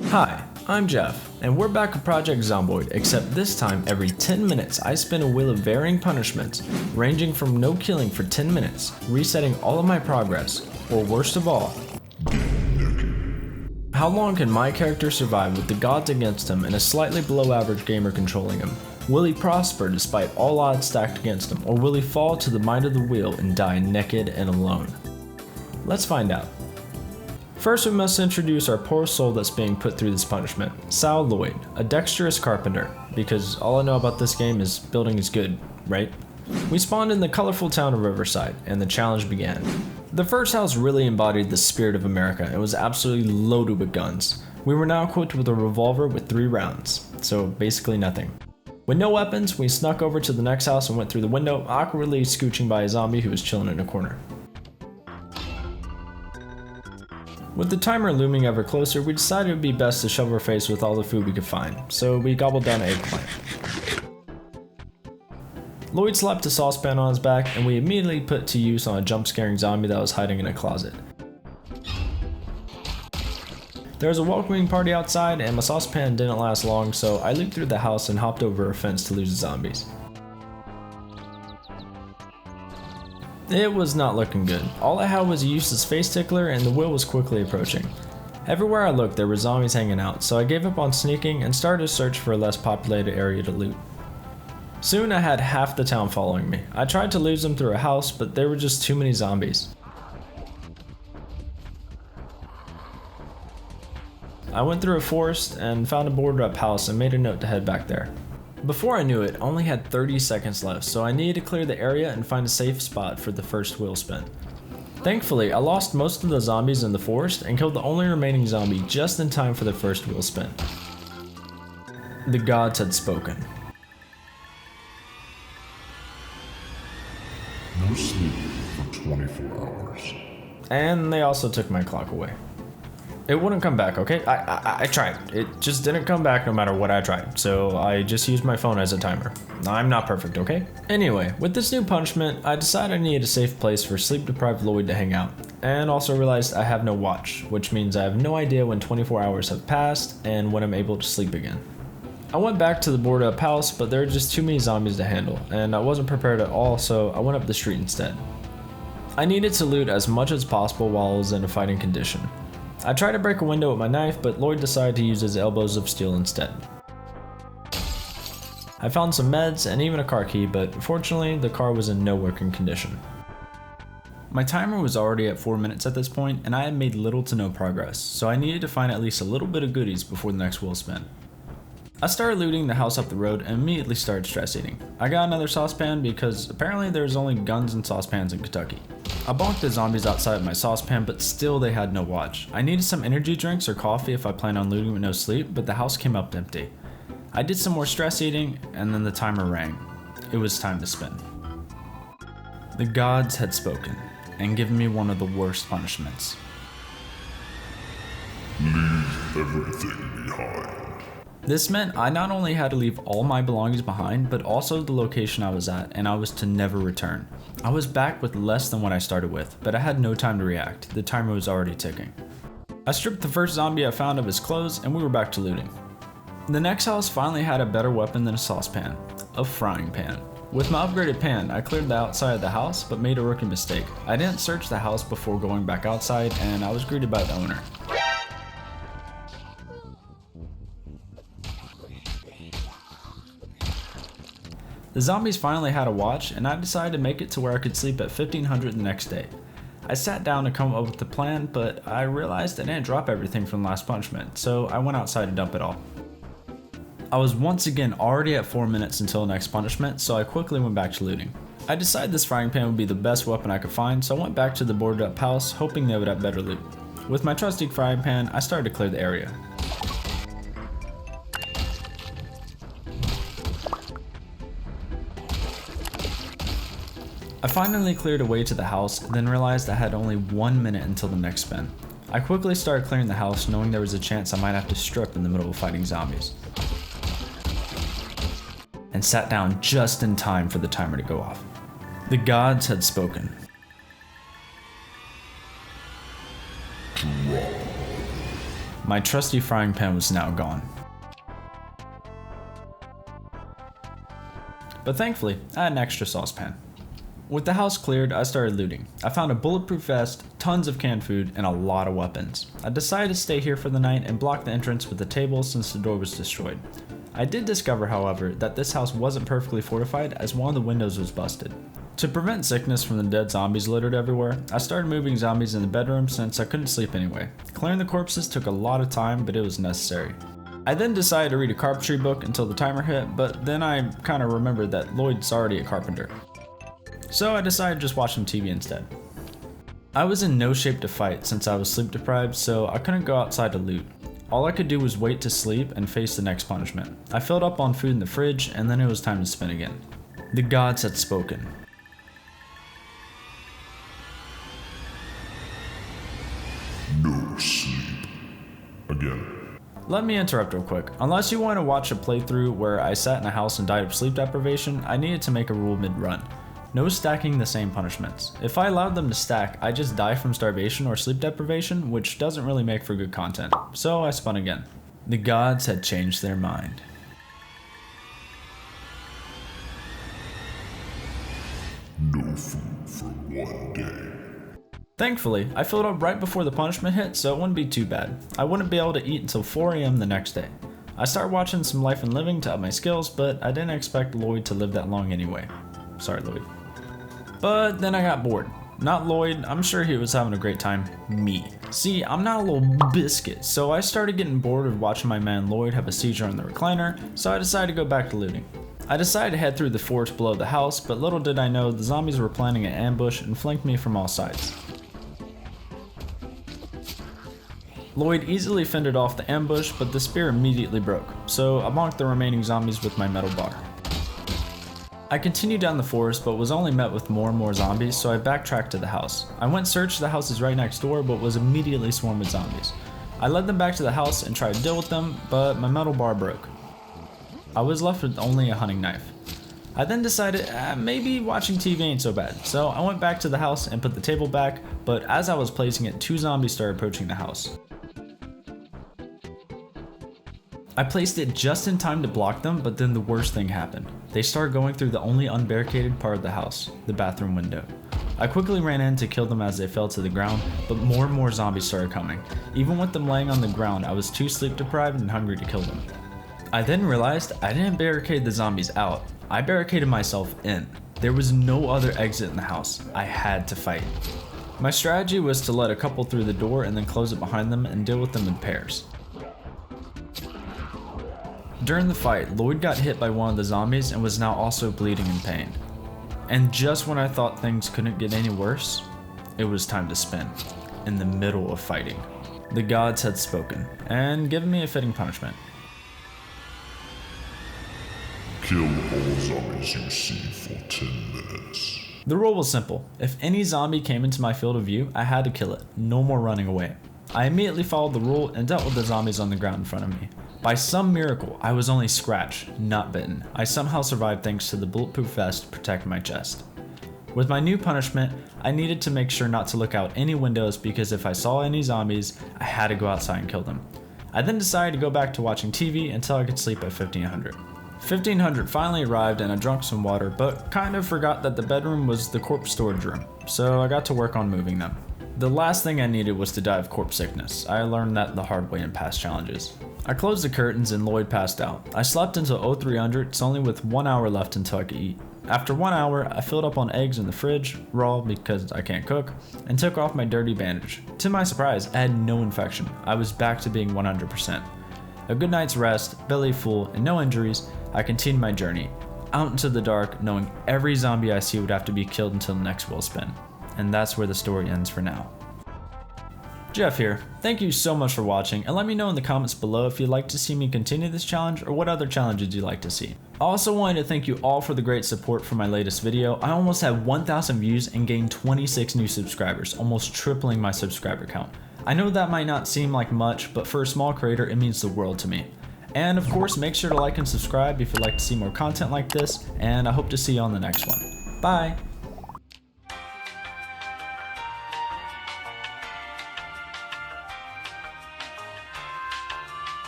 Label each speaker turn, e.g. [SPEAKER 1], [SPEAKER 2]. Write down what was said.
[SPEAKER 1] Hi, I'm Jeff, and we're back with Project Zomboid, except this time every 10 minutes I spin a wheel of varying punishments, ranging from no killing for 10 minutes, resetting all of my progress, or worst of all, how long can my character survive with the gods against him and a slightly below average gamer controlling him? Will he prosper despite all odds stacked against him, or will he fall to the might of the wheel and die naked and alone? Let's find out. First, we must introduce our poor soul that's being put through this punishment, Sal Lloyd, a dexterous carpenter, because all I know about this game is building is good, right? We spawned in the colorful town of Riverside, and the challenge began. The first house really embodied the spirit of America and was absolutely loaded with guns. We were now equipped with a revolver with 3 rounds, so basically nothing. With no weapons, we snuck over to the next house and went through the window, awkwardly scooching by a zombie who was chilling in a corner. With the timer looming ever closer, we decided it would be best to shove our face with all the food we could find, so we gobbled down an eggplant. Lloyd slapped a saucepan on his back, and we immediately put to use on a jump-scaring zombie that was hiding in a closet. There was a welcoming party outside, and my saucepan didn't last long, so I leaped through the house and hopped over a fence to lose the zombies. It was not looking good. All I had was a useless face tickler, and the wheel was quickly approaching. Everywhere I looked, there were zombies hanging out, so I gave up on sneaking and started to search for a less populated area to loot. Soon I had half the town following me. I tried to lose them through a house, but there were just too many zombies. I went through a forest and found a boarded up house and made a note to head back there. Before I knew it, I only had 30 seconds left, so I needed to clear the area and find a safe spot for the first wheel spin. Thankfully, I lost most of the zombies in the forest and killed the only remaining zombie just in time for the first wheel spin. The gods had spoken.
[SPEAKER 2] No sleep for 24 hours.
[SPEAKER 1] And they also took my clock away. It wouldn't come back, okay? I tried. It just didn't come back no matter what I tried, so I just used my phone as a timer. I'm not perfect, okay? Anyway, with this new punishment, I decided I needed a safe place for sleep-deprived Lloyd to hang out, and also realized I have no watch, which means I have no idea when 24 hours have passed and when I'm able to sleep again. I went back to the boarded up house, but there were just too many zombies to handle, and I wasn't prepared at all, so I went up the street instead. I needed to loot as much as possible while I was in a fighting condition. I tried to break a window with my knife, but Lloyd decided to use his elbows of steel instead. I found some meds and even a car key, but fortunately the car was in no working condition. My timer was already at 4 minutes at this point, and I had made little to no progress, so I needed to find at least a little bit of goodies before the next wheel spin. I started looting the house up the road and immediately started stress eating. I got another saucepan because apparently there's only guns and saucepans in Kentucky. I bonked the zombies outside of my saucepan, but still they had no watch. I needed some energy drinks or coffee if I planned on looting with no sleep, but the house came up empty. I did some more stress eating, and then the timer rang. It was time to spin. The gods had spoken, and given me one of the worst punishments.
[SPEAKER 2] Leave everything behind.
[SPEAKER 1] This meant I not only had to leave all my belongings behind, but also the location I was at, and I was to never return. I was back with less than what I started with, but I had no time to react. The timer was already ticking. I stripped the first zombie I found of his clothes, and we were back to looting. The next house finally had a better weapon than a saucepan, a frying pan. With my upgraded pan, I cleared the outside of the house, but made a rookie mistake. I didn't search the house before going back outside, and I was greeted by the owner. The zombies finally had a watch, and I decided to make it to where I could sleep at 1500 the next day. I sat down to come up with a plan, but I realized I didn't drop everything from the last punishment, so I went outside to dump it all. I was once again already at 4 minutes until the next punishment, so I quickly went back to looting. I decided this frying pan would be the best weapon I could find, so I went back to the boarded up house, hoping they would have better loot. With my trusty frying pan, I started to clear the area. I finally cleared a way to the house, then realized I had only 1 minute until the next spin. I quickly started clearing the house, knowing there was a chance I might have to strip in the middle of fighting zombies. And sat down just in time for the timer to go off. The gods had spoken. My trusty frying pan was now gone. But thankfully, I had an extra saucepan. With the house cleared, I started looting. I found a bulletproof vest, tons of canned food, and a lot of weapons. I decided to stay here for the night and block the entrance with a table since the door was destroyed. I did discover, however, that this house wasn't perfectly fortified as one of the windows was busted. To prevent sickness from the dead zombies littered everywhere, I started moving zombies in the bedroom since I couldn't sleep anyway. Clearing the corpses took a lot of time, but it was necessary. I then decided to read a carpentry book until the timer hit, but then I kind of remembered that Lloyd's already a carpenter. So I decided to just watch some TV instead. I was in no shape to fight since I was sleep deprived, so I couldn't go outside to loot. All I could do was wait to sleep and face the next punishment. I filled up on food in the fridge, and then it was time to spin again. The gods had spoken.
[SPEAKER 2] No sleep. Again.
[SPEAKER 1] Let me interrupt real quick. Unless you want to watch a playthrough where I sat in a house and died of sleep deprivation, I needed to make a rule mid-run. No stacking the same punishments. If I allowed them to stack, I just die from starvation or sleep deprivation, which doesn't really make for good content. So I spun again. The gods had changed their mind.
[SPEAKER 2] No food for 1 day.
[SPEAKER 1] Thankfully, I filled up right before the punishment hit, so it wouldn't be too bad. I wouldn't be able to eat until 4 AM the next day. I started watching some Life and Living to up my skills, but I didn't expect Lloyd to live that long anyway. Sorry, Lloyd. But then I got bored. Not Lloyd, I'm sure he was having a great time. Me. See, I'm not a little biscuit, so I started getting bored of watching my man Lloyd have a seizure in the recliner, so I decided to go back to looting. I decided to head through the forest below the house, but little did I know the zombies were planning an ambush and flanked me from all sides. Lloyd easily fended off the ambush, but the spear immediately broke, so I bonked the remaining zombies with my metal bar. I continued down the forest, but was only met with more and more zombies, so I backtracked to the house. I went search the houses right next door, but was immediately swarmed with zombies. I led them back to the house and tried to deal with them, but my metal bar broke. I was left with only a hunting knife. I then decided maybe watching TV ain't so bad, so I went back to the house and put the table back, but as I was placing it, 2 zombies started approaching the house. I placed it just in time to block them, but then the worst thing happened. They started going through the only unbarricaded part of the house, the bathroom window. I quickly ran in to kill them as they fell to the ground, but more and more zombies started coming. Even with them laying on the ground, I was too sleep deprived and hungry to kill them. I then realized I didn't barricade the zombies out, I barricaded myself in. There was no other exit in the house. I had to fight. My strategy was to let a couple through the door and then close it behind them and deal with them in pairs. During the fight, Lloyd got hit by one of the zombies and was now also bleeding in pain. And just when I thought things couldn't get any worse, it was time to spin, in the middle of fighting. The gods had spoken, and given me a fitting punishment.
[SPEAKER 2] Kill all zombies you see for 10 minutes.
[SPEAKER 1] The rule was simple. If any zombie came into my field of view, I had to kill it. No more running away. I immediately followed the rule and dealt with the zombies on the ground in front of me. By some miracle, I was only scratched, not bitten. I somehow survived thanks to the bulletproof vest protecting my chest. With my new punishment, I needed to make sure not to look out any windows because if I saw any zombies, I had to go outside and kill them. I then decided to go back to watching TV until I could sleep at 1500. 1500 finally arrived and I drank some water, but kind of forgot that the bedroom was the corpse storage room, so I got to work on moving them. The last thing I needed was to die of corpse sickness. I learned that the hard way in past challenges. I closed the curtains and Lloyd passed out. I slept until 0300, only with 1 hour left until I could eat. After 1 hour, I filled up on eggs in the fridge, raw because I can't cook, and took off my dirty bandage. To my surprise, I had no infection. I was back to being 100%. A good night's rest, belly full, and no injuries, I continued my journey. Out into the dark, knowing every zombie I see would have to be killed until the next wheel spin. And that's where the story ends for now. Jeff here. Thank you so much for watching, and let me know in the comments below if you'd like to see me continue this challenge or what other challenges you'd like to see. I also wanted to thank you all for the great support for my latest video. I almost had 1,000 views and gained 26 new subscribers, almost tripling my subscriber count. I know that might not seem like much, but for a small creator, it means the world to me. And of course, make sure to like and subscribe if you'd like to see more content like this, and I hope to see you on the next one. Bye!